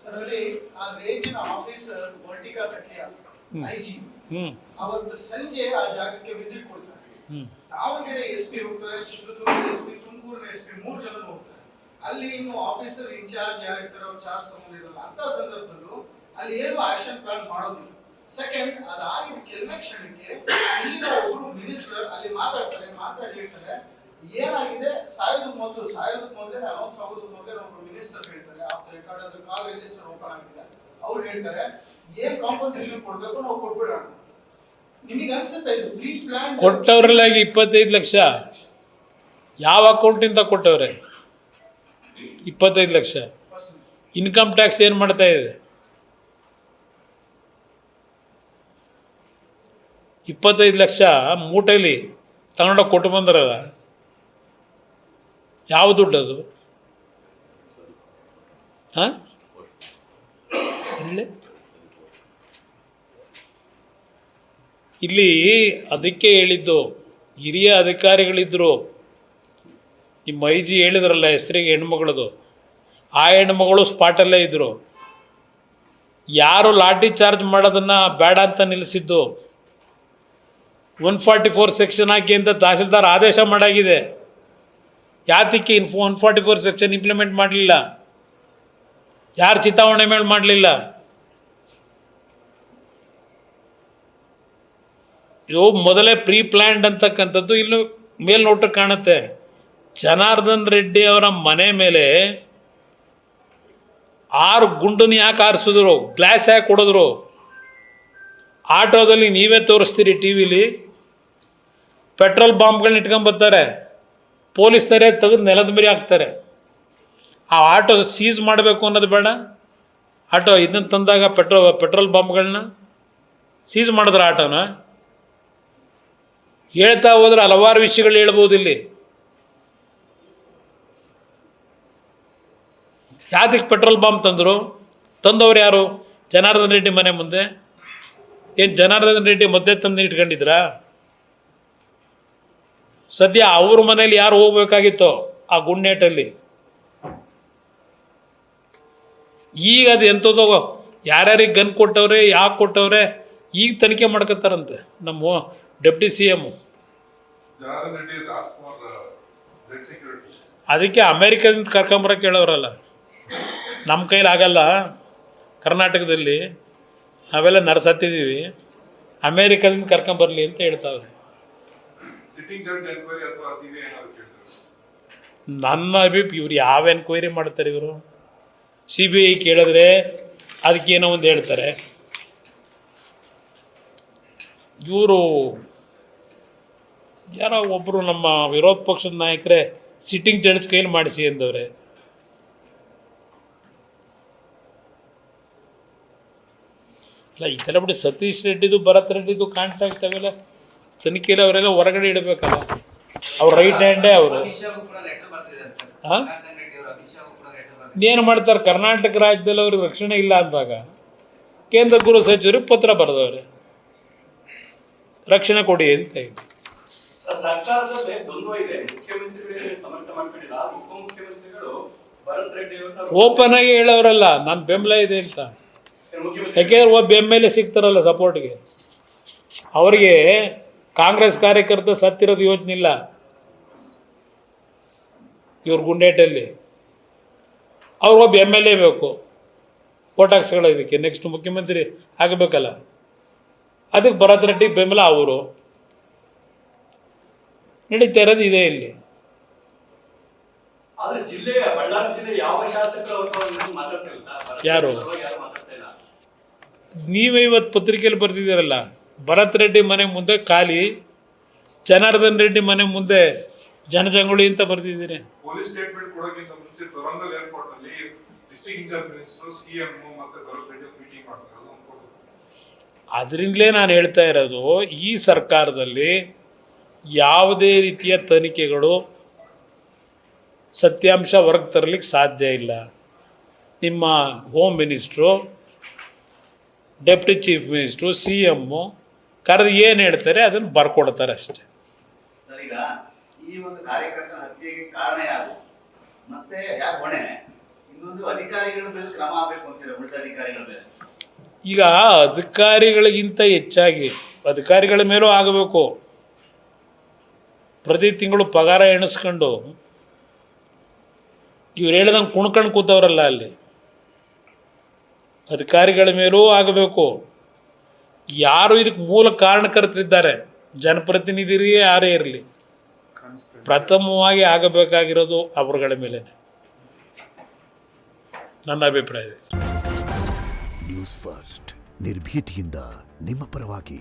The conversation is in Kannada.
ಅದರಲ್ಲಿ ಆ ರೇಂಜಿನ ಆಫೀಸರ್ ವರ್ಟಿಕಾ ಕಟ್ಲಿಯಾ ಐಜಿ ಅವತ್ತು ಸಂಜೆ ಆ ಜಾಗಕ್ಕೆ ವಿಸಿಟ್ ಕೊಡ್ತಾರೆ. ದಾವಣಗೆರೆ SP ಹೋಗ್ತಾರೆ, ಚಿತ್ರದುರ್ಗ SP, ತುಮಕೂರಿನ SP 3 ಜನ ಹೋಗ್ತಾರೆ. ಅಲ್ಲಿ ಇನ್ನು ಆಫೀಸರ್ ಇನ್ಚಾರ್ಜ್ ಯಾರಿರ್ತಾರೋ ಅವ್ರು ಚಾರ್ಜ್ ತಗೊಂಡಿರಲ್ಲ. ಅಂತ ಸಂದರ್ಭದಲ್ಲೂ ಅಲ್ಲಿ ಏನು ಆಕ್ಷನ್ ಪ್ಲಾನ್ ಮಾಡೋದಿಲ್ಲ. ಸೆಕೆಂಡ್, ಅದಾಗಿದ ಕೆಲವೇ ಕ್ಷಣಕ್ಕೆ ಇಲ್ಲಿನ ಒಬ್ರು ಮಿನಿಸ್ಟರ್ ಅಲ್ಲಿ ಮಾತಾಡಿ ಹೇಳ್ತಾರೆ ಏನಾಗಿದೆ ಸಾಯೋದಕ್ಕೆ ಮೊದಲೇ ಅನೌನ್ಸ್ ಆಗೋದಕ್ಕೆ ಮೊದಲೇ ಒಬ್ರು ಮಿನಿಸ್ಟರ್ ಹೇಳ್ತಾರೆ ಆಫ್ ದ ರೆಕಾರ್ಡ್ ಅದು ಕಾಲ್ ರಿಜಿಸ್ಟರ್ ಓಪನ್ ಆಗಿದೆ. ಅವ್ರು ಹೇಳ್ತಾರೆ ಏನ್ ಕಾಂಪನ್ಸೇಷನ್ ಕೊಡ್ಬೇಕು ನಾವು ಕೊಟ್ಬಿಡೋಣ. ನಿಮಗೆ ಅನ್ಸುತ್ತೆ ಇದು ಪ್ರೀ ಪ್ಲಾನ್ ಕೊಟ್ಟವ್ರಲ್ಲ 25 ಲಕ್ಷ ಯಾವ ಅಕೌಂಟಿಂದ ಕೊಟ್ಟವ್ರೆ? 25 ಲಕ್ಷ ಇನ್ಕಮ್ ಟ್ಯಾಕ್ಸ್ ಏನು ಮಾಡ್ತಾ ಇದೆ? 25 ಲಕ್ಷ ಮೂಟೆಯಲ್ಲಿ ತಗೊಂಡೋಗಿ ಕೊಟ್ಟು ಬಂದ್ರಲ್ಲ, ಯಾವ ದುಡ್ಡು ಅದು? ಹಾಂ, ಇಲ್ಲಿ ಅದಕ್ಕೆ ಹೇಳಿದ್ದು ಹಿರಿಯ ಅಧಿಕಾರಿಗಳಿದ್ದರು. ನಿಮ್ಮ IG ಹೇಳಿದ್ರಲ್ಲ ಹೆಸರಿಗೆ ಹೆಣ್ಮಗಳದು, ಆ ಹೆಣ್ಮಗಳು ಸ್ಪಾಟಲ್ಲೇ ಇದ್ದರು. ಯಾರು ಲಾಠಿ ಚಾರ್ಜ್ ಮಾಡೋದನ್ನು ಬೇಡ ಅಂತ ನಿಲ್ಲಿಸಿದ್ದು 144 ಸೆಕ್ಷನ್ ಹಾಕಿ ಅಂತ ತಹಶೀಲ್ದಾರ್ ಆದೇಶ ಮಾಡಾಗಿದೆ. ಯಾತಕ್ಕೆ 144 ಸೆಕ್ಷನ್ ಇಂಪ್ಲಿಮೆಂಟ್ ಮಾಡಲಿಲ್ಲ? ಯಾರು ಚಿತಾವಣೆ ಮೇಲೆ ಮಾಡಲಿಲ್ಲ? ಇದು ಮೊದಲೇ ಪ್ರೀ ಪ್ಲ್ಯಾಂಡ್ ಅಂತಕ್ಕಂಥದ್ದು ಇನ್ನು ಮೇಲ್ನೋಟಕ್ಕೆ ಕಾಣುತ್ತೆ. ಜನಾರ್ದನ್ ರೆಡ್ಡಿ ಅವರ ಮನೆ ಮೇಲೆ 6 ಗುಂಡನ್ನು ಯಾಕೆ ಹಾರಿಸಿದ್ರು? ಗ್ಲಾಸ್ ಯಾಕೆ ಕೊಡಿದ್ರು? ಆಟೋದಲ್ಲಿ ನೀವೇ ತೋರಿಸ್ತೀರಿ ಟಿ ವಿಲಿ, ಪೆಟ್ರೋಲ್ ಬಾಂಬ್ಗಳನ್ನ ಇಟ್ಕೊಂಬರ್ತಾರೆ, ಪೊಲೀಸ್ ತರ ತೆಗೆದು ನೆಲದ ಮೇಲೆ ಹಾಕ್ತಾರೆ. ಆ ಆಟೋ ಸೀಸ್ ಮಾಡಬೇಕು ಅನ್ನೋದು ಬೇಡ? ಆಟೋ ಇದನ್ನು ತಂದಾಗ ಪೆಟ್ರೋಲ್ ಬಾಂಬ್ಗಳನ್ನ ಸೀಸ್ ಮಾಡಿದ್ರೆ ಆಟೋನ ಹೇಳ್ತಾ ಹೋದ್ರೆ ಹಲವಾರು ವಿಷಯಗಳು ಹೇಳ್ಬೋದು. ಇಲ್ಲಿ ಯಾತಕ್ಕೆ ಪೆಟ್ರೋಲ್ ಬಾಂಬ್ ತಂದವ್ರು ಯಾರು? ಜನಾರ್ದನ್ ರೆಡ್ಡಿ ಮನೆ ಮುಂದೆ. ಏನು ಜನಾರ್ದನ್ ರೆಡ್ಡಿ ಮಧ್ಯೆ ತಂದು ಇಟ್ಕೊಂಡಿದ್ರಾ? ಸದ್ಯ ಅವ್ರ ಮನೇಲಿ ಯಾರು ಹೋಗ್ಬೇಕಾಗಿತ್ತೋ ಆ ಗುಂಡೇಟಲ್ಲಿ, ಈಗ ಅದು ಎಂಥದೋ ಯಾರ್ಯಾರಿಗೆ ಗನ್ ಕೊಟ್ಟವ್ರೆ, ಯಾಕೆ ಕೊಟ್ಟವ್ರೆ, ಈಗ ತನಿಖೆ ಮಾಡ್ಕೊತಾರಂತೆ ನಮ್ಮ ಡೆಪ್ಟಿ CM. ಅದಕ್ಕೆ ಅಮೇರಿಕದಿಂದ ಕರ್ಕೊಂಬರಕ್ಕೆ ಹೇಳೋರಲ್ಲ, ನಮ್ಮ ಕೈಲಿ ಆಗಲ್ಲ, ಕರ್ನಾಟಕದಲ್ಲಿ ನಾವೆಲ್ಲ ನರ್ಸತ್ತಿದ್ದೀವಿ, ಅಮೇರಿಕದಿಂದ ಕರ್ಕೊಂಬರ್ಲಿ ಅಂತ ಹೇಳ್ತಾವ್ರೆ. ನನ್ನ ಇವ್ರು ಯಾವ ಎನ್ಕ್ವೈರಿ ಮಾಡ್ತಾರೆ? ಇವರು CBI ಕೇಳಿದ್ರೆ ಅದಕ್ಕೇನೋ ಒಂದು ಹೇಳ್ತಾರೆ. ಇವರು ಯಾರೋ ಒಬ್ಬರು ನಮ್ಮ ವಿರೋಧ ಪಕ್ಷದ ನಾಯಕರೇ ಸಿಟ್ಟಿಂಗ್ ಜಡ್ಜ್ ಕೈಲಿ ಮಾಡಿಸಿ ಅಂದವ್ರೆ. ಅಲ್ಲ ಇದೆಲ್ಲ ಬಿಡಿ, ಸತೀಶ್ ರೆಡ್ಡಿದು ಭರತ್ ರೆಡ್ಡಿದು ಕಾಂಟ್ಯಾಕ್ಟ್ ಅವೆಲ್ಲ ತನಿಖೆಯಲ್ಲಿ ಅವರೆಲ್ಲ ಹೊರಗಡೆ ಇಡಬೇಕಲ್ಲ. ಅವ್ರ ರೈಟ್ ಹ್ಯಾಂಡೇ ಅವರು. ಹಾಂ, ಏನು ಮಾಡ್ತಾರೆ? ಕರ್ನಾಟಕ ರಾಜ್ಯದಲ್ಲಿ ಅವ್ರಿಗೆ ರಕ್ಷಣೆ ಇಲ್ಲ ಅಂದಾಗ ಕೇಂದ್ರ ಗೃಹ ಸಚಿವರಿಗೆ ಪತ್ರ ಬರೆದವ್ರೆ, ರಕ್ಷಣೆ ಕೊಡಿ ಅಂತ ಹೇಳಿ. ಓಪನ್ ಆಗಿ ಹೇಳೋರಲ್ಲ ನಾನು ಬೆಂಬಲ ಇದೆ ಅಂತ. ಯಾಕೆಂದ್ರೆ ಒಬ್ಬ MLA ಸಿಗ್ತಾರಲ್ಲ ಸಪೋರ್ಟ್ಗೆ, ಅವರಿಗೆ ಕಾಂಗ್ರೆಸ್ ಕಾರ್ಯಕರ್ತ ಸತ್ತಿರೋದು ಯೋಚನೆ ಇಲ್ಲ. ಇವ್ರ ಗುಂಡೇಟಲ್ಲಿ ಅವ್ರಿಗೊಬ್ಬ MLA ಬೇಕು ಓಟ್ ಹಾಕ್ಸ್ಕೊಳ್ಳೋದಕ್ಕೆ, ನೆಕ್ಸ್ಟ್ ಮುಖ್ಯಮಂತ್ರಿ ಆಗಬೇಕಲ್ಲ. ಅದಕ್ಕೆ ಭರತ್ ರೆಡ್ಡಿ ಬೆಂಬಲ ಅವರು. ನಡೀತಾ ಇರೋದು ಇದೆ ಇಲ್ಲಿ. ಯಾರು? ನೀವೇ ಇವತ್ತು ಪತ್ರಿಕೆಯಲ್ಲಿ ಬರ್ತಿದ್ದೀರಲ್ಲ, ಭರತ್ ರೆಡ್ಡಿ ಮನೆ ಮುಂದೆ ಖಾಲಿ, ಜನಾರ್ದನ್ ರೆಡ್ಡಿ ಮನೆ ಮುಂದೆ ಜನಜಂಗುಳಿ ಅಂತ ಬರ್ತಿದ್ದೀರಿ. ಪೊಲೀಸ್ ಸ್ಟೇಟ್ಮೆಂಟ್ ಕೊಡೋಕ್ಕಿಂತ ಮುಂಚೆ ತೊರಂಗಲ್ ಏರ್ಪೋರ್ಟ್ ಅಲ್ಲಿ ಡಿಸ್ಟ್ರಿಕ್ಟ್ ಇನ್ಚಾರ್ಜ್ ಮಿನಿಸ್ಟರ್ CM ಮತ್ತೆ ಭರತ್ ರೆಡ್ಡಿ ಮೀಟಿಂಗ್ ಮಾಡ್ತಾರೆ. ಅದರಿಂದಲೇ ನಾನು ಹೇಳ್ತಾ ಇರೋದು, ಈ ಸರ್ಕಾರದಲ್ಲಿ ಯಾವುದೇ ರೀತಿಯ ತನಿಖೆಗಳು ಸತ್ಯಾಂಶ ಹೊರಗೆ ತರಲಿಕ್ಕೆ ಸಾಧ್ಯ ಇಲ್ಲ. ನಿಮ್ಮ home minister, deputy chief minister, CM ಕರೆದು ಏನು ಹೇಳ್ತಾರೆ ಅದನ್ನು ಬರ್ಕೊಡ್ತಾರೆ ಅಷ್ಟೇ. ಈ ಒಂದು ಕಾರ್ಯಕರ್ತನ ಹತ್ಯೆಗೆ ಕಾರಣ ಯಾರು ಮತ್ತೆ ಯಾರು ಹೊಣೆ? ಇನ್ನೊಂದು ಅಧಿಕಾರಿಗಳ ಮೇಲೆ ಕ್ರಮ ಆಗಬೇಕು ಅಂತೀರ, ಉಳಿದ ಅಧಿಕಾರಿಗಳ ಮೇಲೆ. ಈಗ ಅಧಿಕಾರಿಗಳಿಗಿಂತ ಹೆಚ್ಚಾಗಿ ಅಧಿಕಾರಿಗಳ ಮೇಲೂ ಆಗಬೇಕು. ಪ್ರತಿ ತಿಂಗಳು ಪಗಾರ ಎಣಿಸ್ಕೊಂಡು ಇವ್ರು ಹೇಳ್ದಂಗೆ ಕುಣ್ಕೊಂಡು ಕೂತವ್ರಲ್ಲ ಅಲ್ಲಿ, ಅಧಿಕಾರಿಗಳ ಮೇಲೂ ಆಗಬೇಕು. ಯಾರು ಇದಕ್ಕೆ ಮೂಲ ಕಾರಣಕರ್ತರಿದ್ದಾರೆ, ಜನಪ್ರತಿನಿಧಿರಿಗೆ ಯಾರೇ ಇರಲಿ, ಪ್ರಥಮವಾಗಿ ಆಗಬೇಕಾಗಿರೋದು ಅವರುಗಳ ಮೇಲೆ ನನ್ನ ಅಭಿಪ್ರಾಯ ಇದೆ. ನ್ಯೂಸ್ ಫಸ್ಟ್ ನಿರ್ಭೀತಿಯಿಂದ ನಿಮ್ಮ ಪರವಾಗಿ.